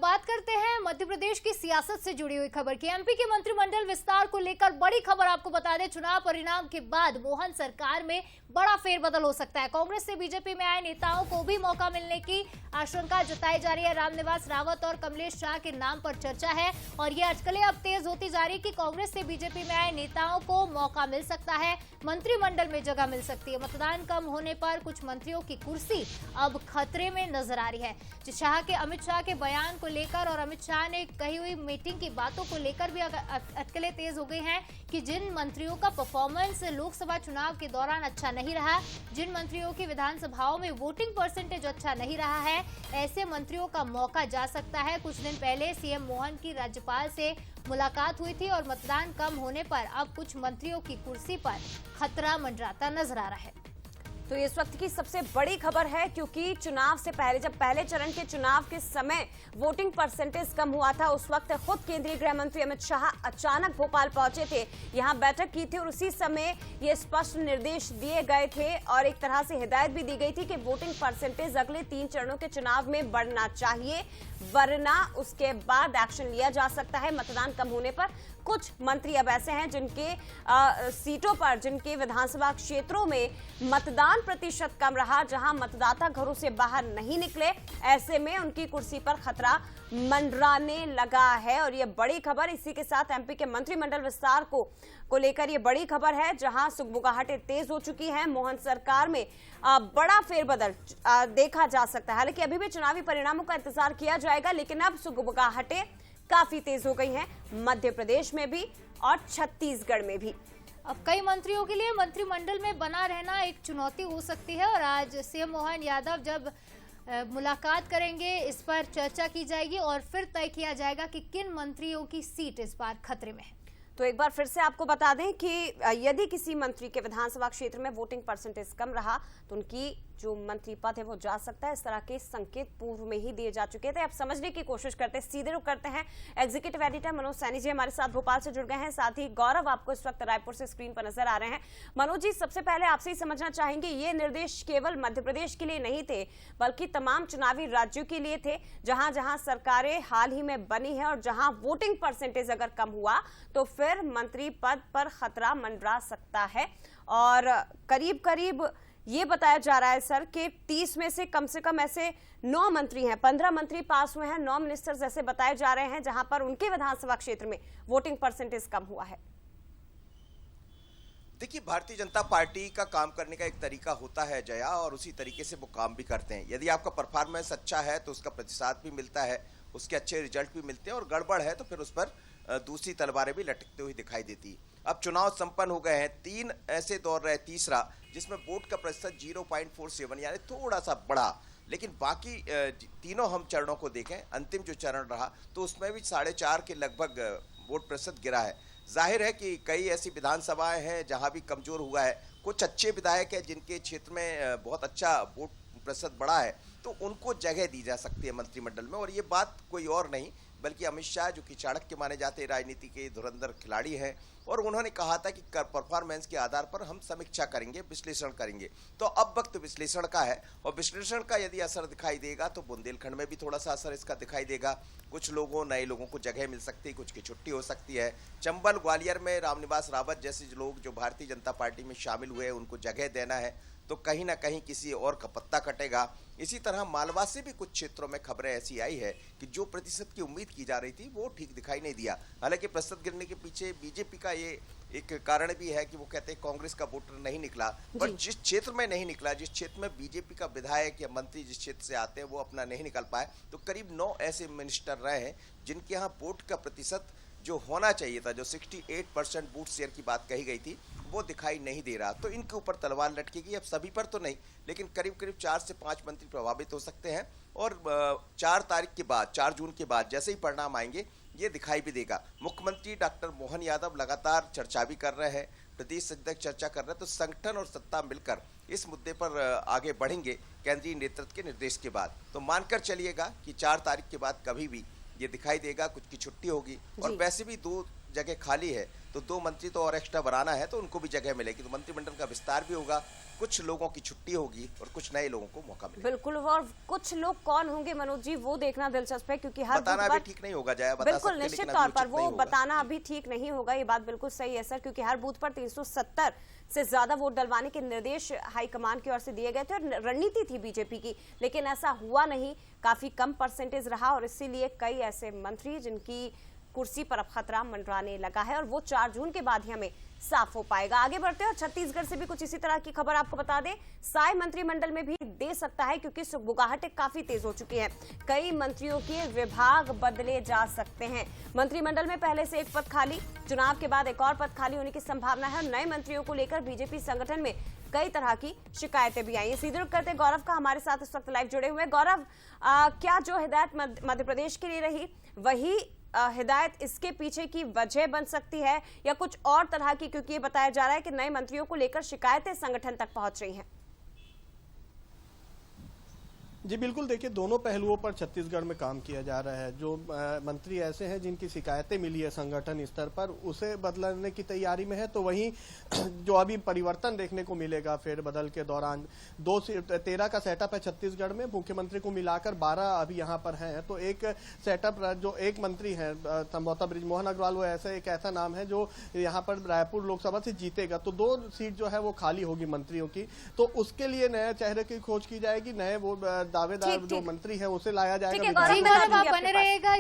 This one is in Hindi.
बात करते हैं मध्य प्रदेश की सियासत से जुड़ी हुई खबर की। एमपी के मंत्रिमंडल विस्तार को लेकर बड़ी खबर आपको बता दें। चुनाव परिणाम के बाद मोहन सरकार में बड़ा फेरबदल हो सकता है। कांग्रेस से बीजेपी में आए नेताओं को भी मौका मिलने की आशंका जताई जा रही है। रामनिवास रावत और कमलेश शाह के नाम पर चर्चा है और ये अटकलें अब तेज होती जा रही है कि कांग्रेस से बीजेपी में आए नेताओं को मौका मिल सकता है, मंत्रिमंडल में जगह मिल सकती है। मतदान कम होने पर कुछ मंत्रियों की कुर्सी अब खतरे में नजर आ रही है। शाह के अमित शाह के बयान को लेकर और अमित शाह ने कही हुई मीटिंग की बातों को लेकर भी अटकलें तेज हो गई हैं कि जिन मंत्रियों का परफॉर्मेंस लोकसभा चुनाव के दौरान अच्छा नहीं रहा, जिन मंत्रियों की विधानसभाओं में वोटिंग परसेंटेज अच्छा नहीं रहा है, ऐसे मंत्रियों का मौका जा सकता है। कुछ दिन पहले सीएम मोहन की राज्यपाल से मुलाकात हुई थी और मतदान कम होने पर अब कुछ मंत्रियों की कुर्सी पर खतरा मंडराता नजर आ रहा है। तो ये इस वक्त की सबसे बड़ी खबर है, क्योंकि चुनाव से पहले जब पहले चरण के चुनाव के समय वोटिंग परसेंटेज कम हुआ था, उस वक्त खुद केंद्रीय गृह मंत्री अमित शाह अचानक भोपाल पहुंचे थे, यहां बैठक की थी और उसी समय ये स्पष्ट निर्देश दिए गए थे और एक तरह से हिदायत भी दी गई थी कि वोटिंग परसेंटेज अगले 3 चरणों के चुनाव में बढ़ना चाहिए, वरना उसके बाद एक्शन लिया जा सकता है। मतदान कम होने पर कुछ मंत्री अब ऐसे हैं जिनके सीटों पर, जिनके विधानसभा क्षेत्रों में मतदान प्रतिशत कम रहा, जहां मतदाता घरों से बाहर नहीं निकले, ऐसे में उनकी कुर्सी पर खतरा मंडराने लगा है। और ये बड़ी खबर, इसी के साथ एमपी के मंत्रिमंडल विस्तार को लेकर ये बड़ी खबर है, जहां सुगबुगाहटें तेज हो चुकी हैं। मोहन सरकार में बड़ा फेरबदल देखा जा सकता है। हालांकि अभी भी चुनावी परिणामों का इंतजार किया जाएगा, लेकिन अब सुगबुगाहटें काफी तेज हो गई हैं, मध्य प्रदेश में भी और छत्तीसगढ़ में भी। अब कई मंत्रियों के लिए मंत्रिमंडल में बना रहना एक चुनौती हो सकती है और आज सीएम मोहन यादव जब मुलाकात करेंगे, इस पर चर्चा की जाएगी और फिर तय किया जाएगा कि किन मंत्रियों की सीट इस बार खतरे में है। तो एक बार फिर से आपको बता दें कि यदि किसी मंत्री के विधानसभा क्षेत्र में वोटिंग परसेंटेज कम रहा तो उनकी जो मंत्री पद है वो जा सकता है। इस तरह के संकेत पूर्व में ही दिए जा चुके थे। अब समझने की कोशिश करते हैं, सीधे रुख करते हैं। एग्जीक्यूटिव एडिटर मनोज सैनी जी हमारे साथ भोपाल से जुड़ गए हैं, साथ ही गौरव आपको इस वक्त रायपुर से स्क्रीन पर नजर आ रहे हैं। मनोज जी, सबसे पहले आपसे ही समझना चाहेंगे, ये निर्देश केवल मध्य प्रदेश के लिए नहीं थे बल्कि तमाम चुनावी राज्यों के लिए थे, जहां जहां सरकारें हाल ही में बनी है और जहां वोटिंग परसेंटेज अगर कम हुआ तो फिर मंत्री पद पर खतरा मंडरा सकता है। और करीब करीब ये बताया जा रहा है सर कि 30 में से कम ऐसे 9 मंत्री हैं, 15 मंत्री पास हुए हैं, 9 मिनिस्टर्स ऐसे बताए जा रहे हैं जहां पर उनके विधानसभा क्षेत्र में वोटिंग परसेंटेज कम हुआ है। देखिए, भारतीय जनता पार्टी का काम करने का एक तरीका होता है जया, और उसी तरीके से वो काम भी करते हैं। यदि आपका परफॉर्मेंस अच्छा है तो उसका प्रतिशत भी मिलता है, उसके अच्छे रिजल्ट भी मिलते हैं, और गड़बड़ है तो फिर उस पर दूसरी तलवारें भी लटकते हुए दिखाई देती है। अब चुनाव संपन्न हो गए हैं, 3 ऐसे दौर रहे, तीसरा जिसमें वोट का प्रतिशत 0.47 यानी थोड़ा सा बढ़ा, लेकिन बाकी तीनों हम चरणों को देखें, अंतिम जो चरण रहा तो उसमें भी 4.5 के लगभग वोट प्रतिशत गिरा है। जाहिर है कि कई ऐसी विधानसभाएं हैं जहां भी कमजोर हुआ है। कुछ अच्छे विधायक हैं जिनके क्षेत्र में बहुत अच्छा वोट प्रतिशत बढ़ा है, तो उनको जगह दी जा सकती है मंत्रिमंडल में। और ये बात कोई और नहीं बल्कि अमित शाह, जो कि चाणक्य माने जाते राजनीति के धुरंधर खिलाड़ी हैं, और उन्होंने कहा था कि परफॉर्मेंस के आधार पर हम समीक्षा करेंगे, विश्लेषण करेंगे। तो अब वक्त विश्लेषण का है, और विश्लेषण का यदि असर दिखाई देगा तो बुंदेलखंड में भी थोड़ा सा असर इसका दिखाई देगा। कुछ लोगों, नए लोगों को जगह मिल सकती है, कुछ की छुट्टी हो सकती है। चंबल, ग्वालियर में रामनिवास रावत जैसे लोग जो भारतीय जनता पार्टी में शामिल हुए हैं, उनको जगह देना है तो कहीं ना कहीं किसी और का पत्ता कटेगा। इसी तरह मालवा से भी कुछ क्षेत्रों में खबरें ऐसी आई है कि जो प्रतिशत की उम्मीद की जा रही थी वो ठीक दिखाई नहीं दिया। हालांकि प्रतिशत गिरने के पीछे बीजेपी का ये एक कारण भी है कि वो कहते हैं कांग्रेस का वोटर नहीं निकला, पर जिस क्षेत्र में नहीं निकला, जिस क्षेत्र में बीजेपी का विधायक या मंत्री जिस क्षेत्र से आते हैं वो अपना नहीं निकल पाए, तो करीब 9 ऐसे मिनिस्टर रहे हैं जिनके यहाँ वोट का प्रतिशत जो होना चाहिए था, जो 68% वोट शेयर की बात कही गई थी, वो दिखाई नहीं दे रहा। तो इनके ऊपर तलवार लटकेगी। अब सभी पर तो नहीं, लेकिन करीब करीब 4 से 5 मंत्री प्रभावित हो सकते हैं। और 4 तारीख के बाद, 4 जून के बाद जैसे ही परिणाम आएंगे ये दिखाई भी देगा। मुख्यमंत्री डॉक्टर मोहन यादव लगातार चर्चा भी कर रहे हैं, प्रदेश अध्यक्ष चर्चा कर रहे हैं, तो संगठन और सत्ता मिलकर इस मुद्दे पर आगे बढ़ेंगे केंद्रीय नेतृत्व के निर्देश के बाद। तो मानकर चलिएगा कि 4 तारीख के बाद कभी भी ये दिखाई देगा, कुछ की छुट्टी होगी। और वैसे भी 2 जगह खाली है, तो 2 मंत्री तो और एक्स्ट्रा बनाना है, तो उनको भी जगह मिलेगी, तो मंत्रिमंडल का विस्तार भी होगा, कुछ लोगों की छुट्टी होगी और कुछ नए लोगों को मौका मिलेगा। बिल्कुल, और कुछ लोग कौन होंगे मनोज जी, वो देखना दिलचस्प है, क्योंकि हर बताना बूथ भी पर ठीक नहीं होगा जया, बता बिल्कुल सकते हैं, निश्चित लेकिन तौर अभी पर उचित नहीं वो होगा। बताना अभी ठीक नहीं होगा। ये बात बिल्कुल सही है सर, क्योंकि हर बूथ पर 370 से ज्यादा वोट डलवाने के निर्देश हाईकमान की ओर से दिए गए थे और रणनीति थी बीजेपी की, लेकिन ऐसा हुआ नहीं, काफी कम परसेंटेज रहा और इसीलिए कई ऐसे मंत्री जिनकी कुर्सी पर अब खतरा मंडराने लगा है और वो 4 जून के बाद ही हमें साफ हो पाएगा। आगे बढ़ते हैं और छत्तीसगढ़ से भी कुछ इसी तरह की खबर आपको बता दें। साय मंत्रिमंडल में भी दे सकता है, क्योंकि सुगबुगाहटें काफी तेज हो चुकी हैं। कई मंत्रियों के विभाग बदले जा सकते हैं। मंत्रिमंडल में पहले से एक पद खाली, चुनाव के बाद एक और पद खाली होने की संभावना है और नए मंत्रियों को लेकर बीजेपी संगठन में कई तरह की शिकायतें भी आई हैं। सीधे रुख करते हैं गौरव का, हमारे साथ इस वक्त लाइव जुड़े हुए। गौरव, क्या जो हिदायत मध्य प्रदेश के लिए रही वही हिदायत इसके पीछे की वजह बन सकती है या कुछ और तरह की, क्योंकि ये बताया जा रहा है कि नए मंत्रियों को लेकर शिकायतें संगठन तक पहुंच रही हैं। जी बिल्कुल, देखिए दोनों पहलुओं पर छत्तीसगढ़ में काम किया जा रहा है। जो मंत्री ऐसे हैं जिनकी शिकायतें मिली है संगठन स्तर पर, उसे बदलने की तैयारी में है, तो वहीं जो अभी परिवर्तन देखने को मिलेगा फेरबदल के दौरान 13 का सेटअप है छत्तीसगढ़ में, मुख्यमंत्री को मिलाकर 12 अभी यहाँ पर हैं। तो एक सेटअप जो एक मंत्री है संभवतः बृजमोहन अग्रवाल, वो एक ऐसा नाम है जो यहाँ पर रायपुर लोकसभा से जीतेगा, तो 2 सीट जो है वो खाली होगी मंत्रियों की, तो उसके लिए नए चेहरे की खोज की जाएगी, नए वो दावेदार जो मंत्री है उसे लाया जाएगा। ठीक है गौरव, आप बने रहिएगा।